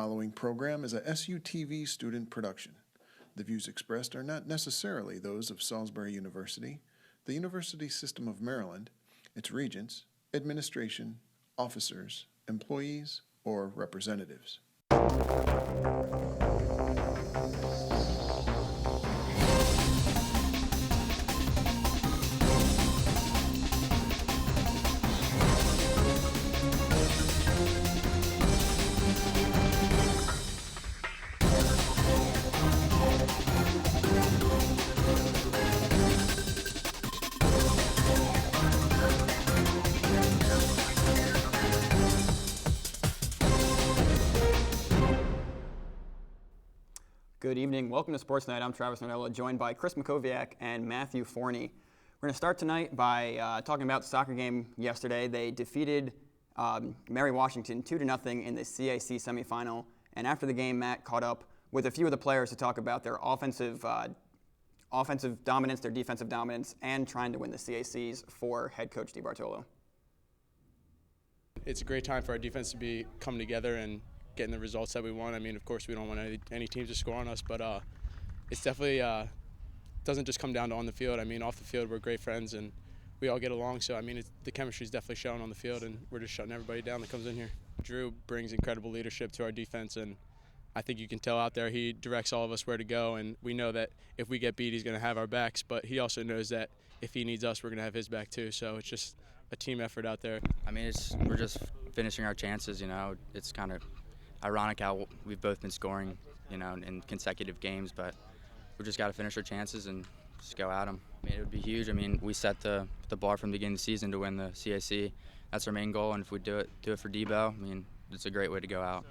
Following program is a SUTV student production. The views expressed are not necessarily those of Salisbury University, the University System of Maryland, its regents, administration, officers, employees, or representatives. Good evening. Welcome to Sports Night. I'm Travis Nardella, joined by Chris Makoviak and Matthew Forney. We're going to start tonight by talking about the soccer game yesterday. They defeated Mary Washington 2-0 in the CAC semifinal. And after the game, Matt caught up with a few of the players to talk about their offensive dominance, their defensive dominance, and trying to win the CACs for head coach DiBartolo. It's a great time for our defense to come together and getting the results that we want. I mean, of course, we don't want any teams to score on us, but it's definitely doesn't just come down to on the field. I mean, off the field, we're great friends and we all get along. So, I mean, the chemistry is definitely showing on the field, and we're just shutting everybody down that comes in here. Drew brings incredible leadership to our defense, and I think you can tell out there he directs all of us where to go, and we know that if we get beat, he's going to have our backs, but he also knows that if he needs us, we're going to have his back too. So it's just a team effort out there. I mean, we're just finishing our chances, you know. It's kind of ironic how we've both been scoring, you know, in consecutive games, but we just got to finish our chances and just go at them. I mean, it would be huge. I mean, we set the bar from the beginning of the season to win the CAC. That's our main goal, and if we do it for Debo, I mean, it's a great way to go out.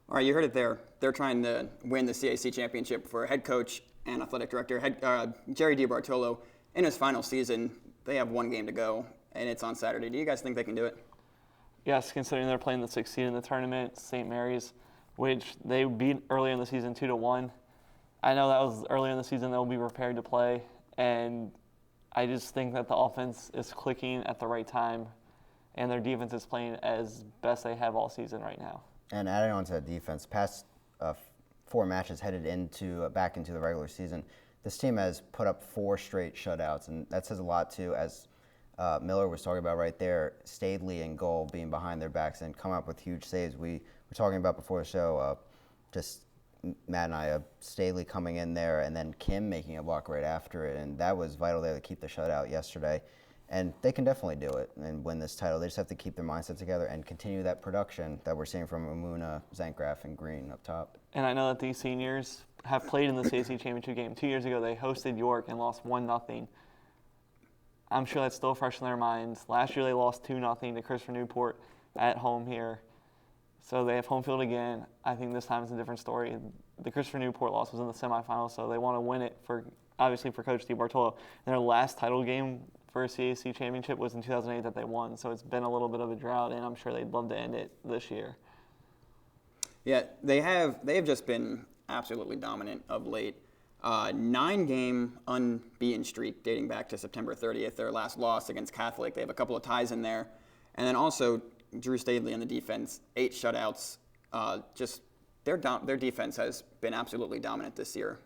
All right, you heard it there. They're trying to win the CAC championship for head coach and athletic director Jerry DiBartolo in his final season. They have one game to go, and it's on Saturday. Do you guys think they can do it? Yes, considering they're playing the 6th seed in the tournament, St. Mary's, which they beat early in the season 2-1. I know that was early in the season they'll be prepared to play, and I just think that the offense is clicking at the right time, and their defense is playing as best they have all season right now. And adding on to that defense, past 4 matches headed back into the regular season, this team has put up 4 straight shutouts, and that says a lot too, as Miller was talking about right there, Stadley and goal being behind their backs and come up with huge saves. We were talking about before the show, just Matt and I, Stadley coming in there and then Kim making a block right after it, and that was vital there to keep the shutout yesterday. And they can definitely do it and win this title. They just have to keep their mindset together and continue that production that we're seeing from Umuna, Zankgraf, and Green up top. And I know that these seniors have played in the CAC championship game. 2 years ago, they hosted York and lost 1-0. I'm sure that's still fresh in their minds. Last year they lost 2-0 to Christopher Newport at home here. So they have home field again. I think this time it's a different story. The Christopher Newport loss was in the semifinals, so they want to win it obviously for Coach DiBartolo. And their last title game for a CAC championship was in 2008 that they won. So it's been a little bit of a drought, and I'm sure they'd love to end it this year. Yeah, they have just been absolutely dominant of late. 9-game unbeaten streak dating back to September 30th, their last loss against Catholic. They have a couple of ties in there. And then also Drew Stadley in the defense, 8 shutouts. Their defense has been absolutely dominant this year.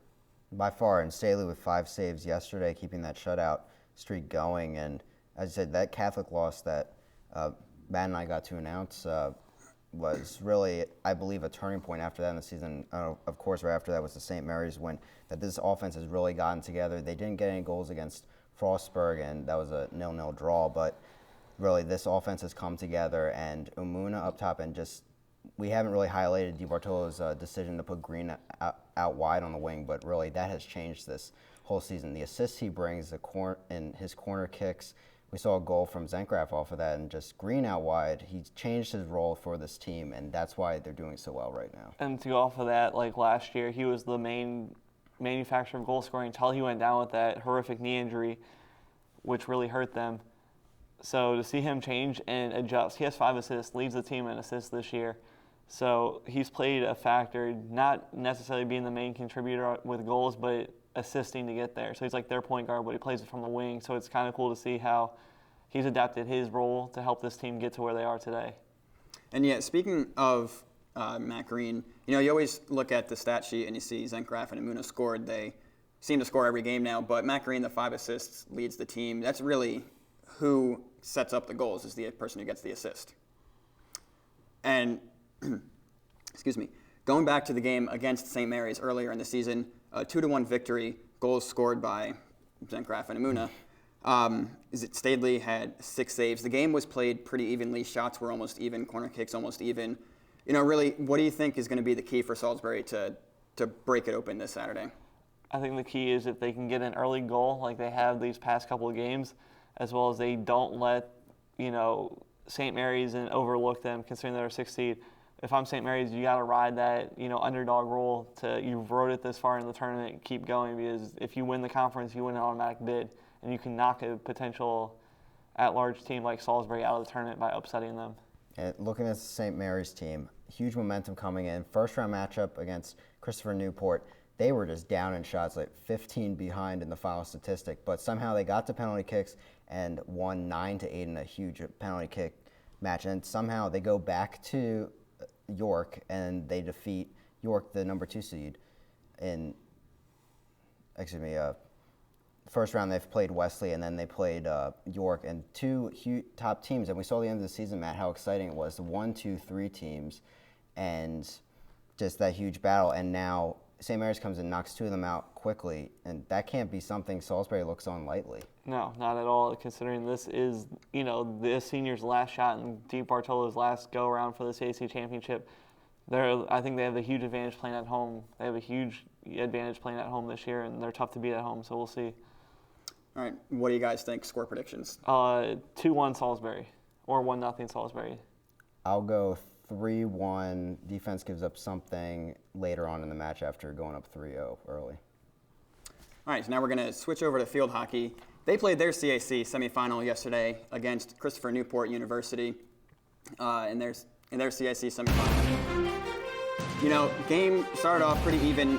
By far, and Stadley with 5 saves yesterday, keeping that shutout streak going. And as I said, that Catholic loss that Matt and I got to announce was really, I believe, a turning point after that in the season. Of course, right after that was the St. Mary's win, that this offense has really gotten together. They didn't get any goals against Frostburg, and that was a 0-0 draw, but really this offense has come together, and Umuna up top, and just, we haven't really highlighted DiBartolo's decision to put Green out wide on the wing, but really that has changed this whole season. The assists he brings, and his corner kicks, we saw a goal from Zankgraf off of that, and just Green out wide. He's changed his role for this team, and that's why they're doing so well right now. And to go off of that, like last year, he was the main manufacturer of goal scoring until he went down with that horrific knee injury, which really hurt them. So to see him change and adjust, he has 5 assists, leads the team in assists this year. So he's played a factor, not necessarily being the main contributor with goals, but assisting to get there. So he's like their point guard, but he plays it from the wing. So it's kind of cool to see how he's adapted his role to help this team get to where they are today. And yeah, speaking of Matt Green, you always look at the stat sheet and you see Zenkraft and Amuna scored. They seem to score every game now, but Matt Green, the 5 assists, leads the team. That's really who sets up the goals, is the person who gets the assist. And, excuse me, going back to the game against St. Mary's earlier in the season, a 2-1 victory, goals scored by Zenkraft and Amuna. Stadley had 6 saves. The game was played pretty evenly. Shots were almost even, corner kicks almost even. Really, what do you think is going to be the key for Salisbury to break it open this Saturday? I think the key is if they can get an early goal like they have these past couple of games, as well as they don't let, St. Mary's and overlook them considering they're a 6th seed. If I'm St. Mary's, you got to ride that, underdog role you've rode it this far in the tournament, keep going, because if you win the conference, you win an automatic bid, and you can knock a potential at-large team like Salisbury out of the tournament by upsetting them. And looking at the St. Mary's team, huge momentum coming in. First round matchup against Christopher Newport. They were just down in shots, like 15 behind in the final statistic, but somehow they got to penalty kicks and won 9-8 in a huge penalty kick match. And somehow they go back to York and they defeat York, the number 2 seed. First round they've played Wesley and then they played York, and 2 top teams. And we saw at the end of the season, Matt, how exciting it was. The 1, 2, 3 teams, and just that huge battle. And now St. Mary's comes and knocks 2 of them out quickly, and that can't be something Salisbury looks on lightly. No, not at all, considering this is, the seniors' last shot and Deep Bartolo's last go-around for the CAC championship. I think they have a huge advantage playing at home. They have a huge advantage playing at home this year, and they're tough to beat at home, so we'll see. All right, what do you guys think? Score predictions? 2-1 Salisbury, or 1-0 Salisbury. I'll go 3-1. Defense gives up something later on in the match after going up 3-0 early. All right, so now we're going to switch over to field hockey. They played their CAC semifinal yesterday against Christopher Newport University in their CAC semifinal. Game started off pretty even.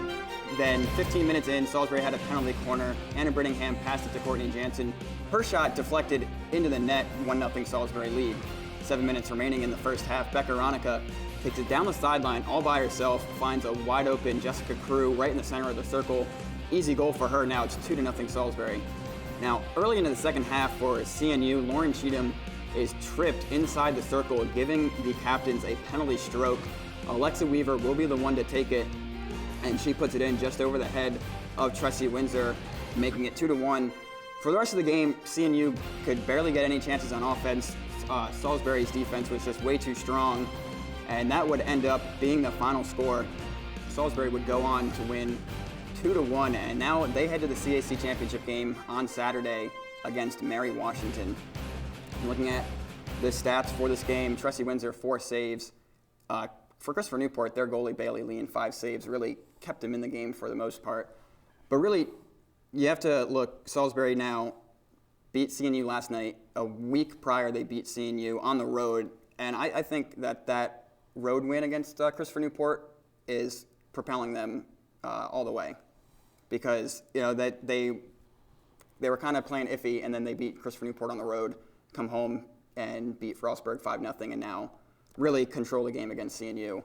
Then 15 minutes in, Salisbury had a penalty corner. Anna Brittingham passed it to Courtney Jansen. Her shot deflected into the net, 1-0 Salisbury lead. 7 minutes remaining in the first half. Becca Ronica takes it down the sideline all by herself, finds a wide open Jessica Crew right in the center of the circle. Easy goal for her. Now it's 2-0 Salisbury. Now, early into the second half for CNU, Lauren Cheatham is tripped inside the circle, giving the captains a penalty stroke. Alexa Weaver will be the one to take it, and she puts it in just over the head of Tressie Windsor, making it 2-1. For the rest of the game, CNU could barely get any chances on offense. Salisbury's defense was just way too strong, and that would end up being the final score. Salisbury would go on to win 2-1, and now they head to the CAC championship game on Saturday against Mary Washington. Looking at the stats for this game, Tressie Windsor, 4 saves. For Christopher Newport, their goalie Bailey Lean, 5 saves, really kept him in the game for the most part. But really, you have to look, Salisbury now beat CNU last night. A week prior, they beat CNU on the road. And I think that road win against Christopher Newport is propelling them all the way. Because, that they were kind of playing iffy, and then they beat Christopher Newport on the road, come home and beat Frostburg 5-0, and now really control the game against CNU.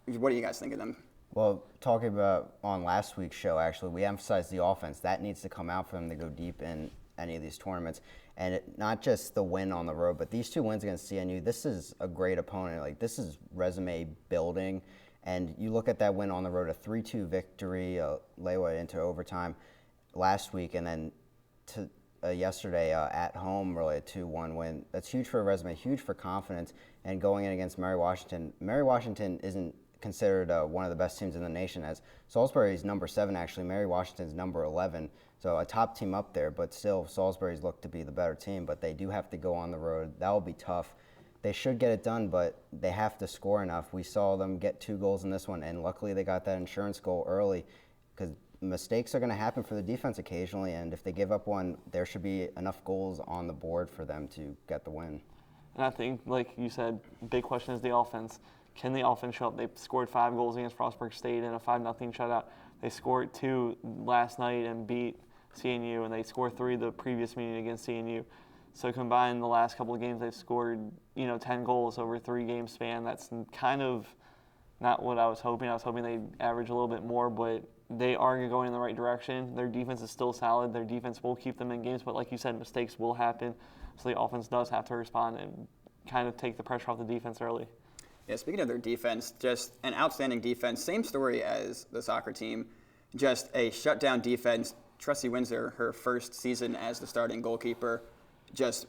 What do you guys think of them? Well, talking about on last week's show, actually, we emphasized the offense. That needs to come out for them to go deep in any of these tournaments. And not just the win on the road, but these 2 wins against CNU, this is a great opponent. This is resume building. And you look at that win on the road, a 3-2 victory, layaway into overtime last week, and then yesterday at home, really a 2-1 win. That's huge for a resume, huge for confidence. And going in against Mary Washington. Mary Washington isn't considered one of the best teams in the nation, as Salisbury's number 7, actually. Mary Washington's number 11. So a top team up there, but still Salisbury's looked to be the better team. But they do have to go on the road. That will be tough. They should get it done, but they have to score enough. We saw them get 2 goals in this one, and luckily they got that insurance goal early, because mistakes are going to happen for the defense occasionally, and if they give up one, there should be enough goals on the board for them to get the win. And I think, like you said, big question is the offense. Can the offense show up? They scored 5 goals against Frostburg State in a 5-0 shutout. They scored 2 last night and beat CNU, and they scored 3 the previous meeting against CNU. So combined, the last couple of games, they've scored 10 goals over 3-game span. That's kind of not what I was hoping. I was hoping they'd average a little bit more, but they are going in the right direction. Their defense is still solid. Their defense will keep them in games, but like you said, mistakes will happen. So the offense does have to respond and kind of take the pressure off the defense early. Yeah, speaking of their defense, just an outstanding defense. Same story as the soccer team, just a shutdown defense. Tressie Windsor, her first season as the starting goalkeeper, just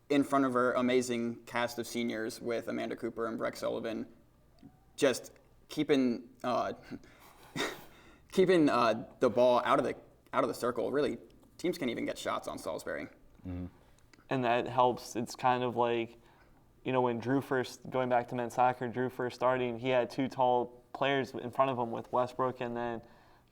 in front of her amazing cast of seniors with Amanda Cooper and Breck Sullivan, just keeping the ball out of the circle. Really, teams can't even get shots on Salisbury. Mm-hmm. And that helps. It's kind of like, when Drew first, going back to men's soccer, Drew first starting, he had 2 tall players in front of him with Westbrook and then,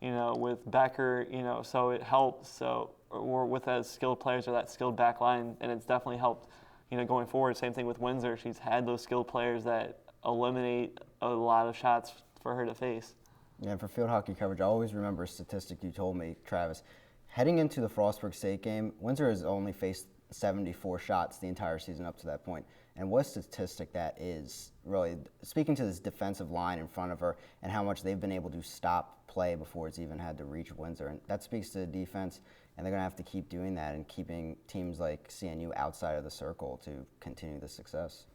with Becker, so it helps. So, or with as skilled players or that skilled back line, and it's definitely helped, going forward. Same thing with Windsor. She's had those skilled players that eliminate a lot of shots for her to face. Yeah, and for field hockey coverage, I always remember a statistic you told me, Travis. Heading into the Frostburg State game, Windsor has only faced 74 shots the entire season up to that point. And what a statistic that is, really, speaking to this defensive line in front of her and how much they've been able to stop play before it's even had to reach Windsor. And that speaks to the defense, and they're going to have to keep doing that and keeping teams like CNU outside of the circle to continue the success.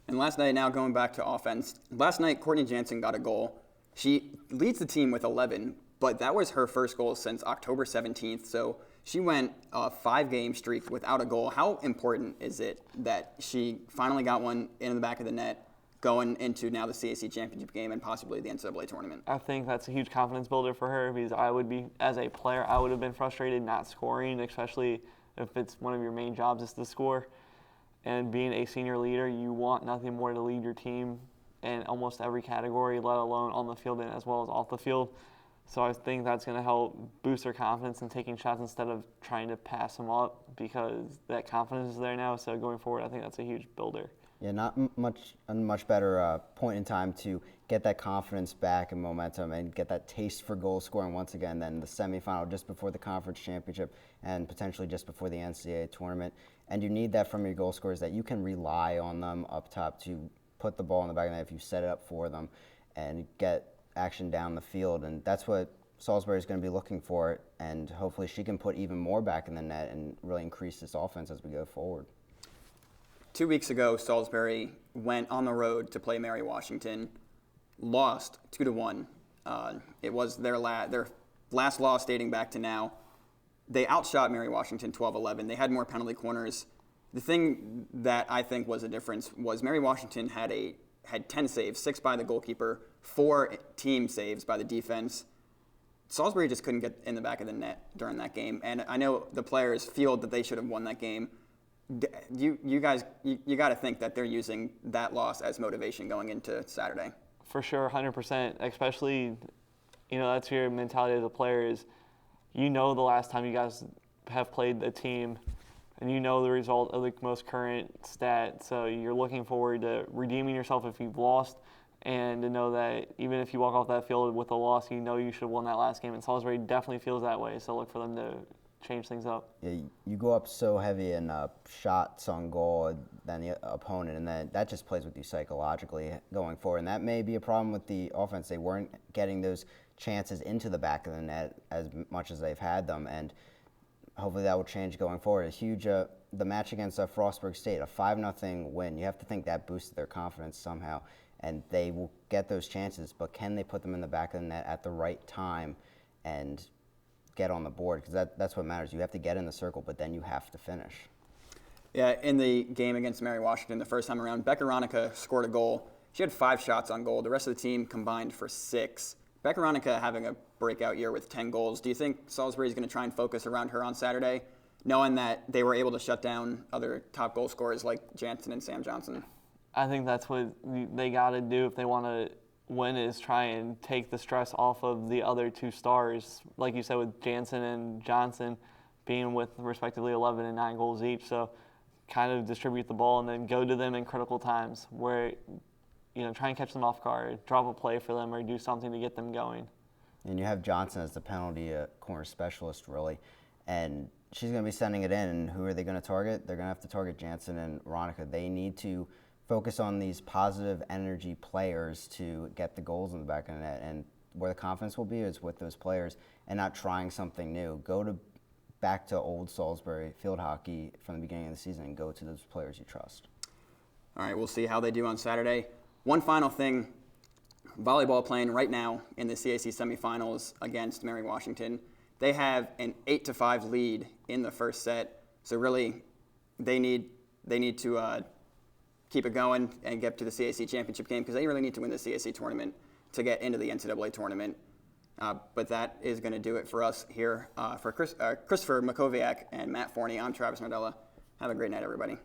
And last night, now going back to offense, last night Courtney Jansen got a goal. She leads the team with 11, but that was her first goal since October 17th, so she went a 5-game streak without a goal. How important is it that she finally got one in the back of the net going into now the CAC championship game and possibly the NCAA tournament? I think that's a huge confidence builder for her because I would be, as a player, I would have been frustrated not scoring, especially if it's one of your main jobs is to score. And being a senior leader, you want nothing more to lead your team in almost every category, let alone on the field and as well as off the field. So I think that's going to help boost her confidence in taking shots instead of trying to pass them up because that confidence is there now. So going forward, I think that's a huge builder. Yeah, not a much better point in time to get that confidence back and momentum and get that taste for goal scoring once again than the semifinal just before the conference championship and potentially just before the NCAA tournament. And you need that from your goal scorers, that you can rely on them up top to put the ball in the back of the net if you set it up for them and get action down the field. And that's what Salisbury is going to be looking for, and hopefully she can put even more back in the net and really increase this offense as we go forward. 2 weeks ago, Salisbury went on the road to play Mary Washington, lost 2-1. It was their last loss dating back to now. They outshot Mary Washington 12-11. They had more penalty corners. The thing that I think was a difference was Mary Washington had 10 saves, 6 by the goalkeeper, 4 team saves by the defense. Salisbury just couldn't get in the back of the net during that game, and I know the players feel that they should have won that game. You guys, you got to think that they're using that loss as motivation going into Saturday. For sure, 100%. Especially, that's your mentality as a player is, the last time you guys have played a team, and the result of the most current stat. So you're looking forward to redeeming yourself if you've lost, and to know that even if you walk off that field with a loss, you should have won that last game. And Salisbury definitely feels that way. So look for them to change things up. Yeah, you go up so heavy in shots on goal than the opponent, and then that just plays with you psychologically going forward. And that may be a problem with the offense. They weren't getting those chances into the back of the net as much as they've had them, and hopefully that will change going forward. A huge the match against Frostburg State, a 5-0 win. You have to think that boosted their confidence somehow, and they will get those chances, but can they put them in the back of the net at the right time and get on the board? Because that's what matters. You have to get in the circle, but then you have to finish. Yeah, in the game against Mary Washington the first time around, Becca Ronica scored a goal. She had 5 shots on goal. The rest of the team combined for 6. Becca Ronica having a breakout year with 10 goals. Do you think Salisbury is going to try and focus around her on Saturday, knowing that they were able to shut down other top goal scorers like Jansen and Sam Johnson? I think that's what they got to do if they want to win, is try and take the stress off of the other 2 stars, like you said, with Jansen and Johnson being with respectively 11 and 9 goals each. So kind of distribute the ball and then go to them in critical times where, try and catch them off guard, drop a play for them or do something to get them going. And you have Johnson as the penalty corner specialist, really. And she's going to be sending it in. And who are they going to target? They're going to have to target Jansen and Veronica. They need to focus on these positive energy players to get the goals in the back of the net. And where the confidence will be is with those players and not trying something new. Back to old Salisbury field hockey from the beginning of the season and go to those players you trust. All right, we'll see how they do on Saturday. One final thing, volleyball playing right now in the CAC semifinals against Mary Washington. They have an 8-5 lead in the first set, so really they need to keep it going and get to the CAC championship game because they really need to win the CAC tournament to get into the NCAA tournament. But that is going to do it for us here. For Christopher Makoviak and Matt Forney, I'm Travis Nardella. Have a great night, everybody.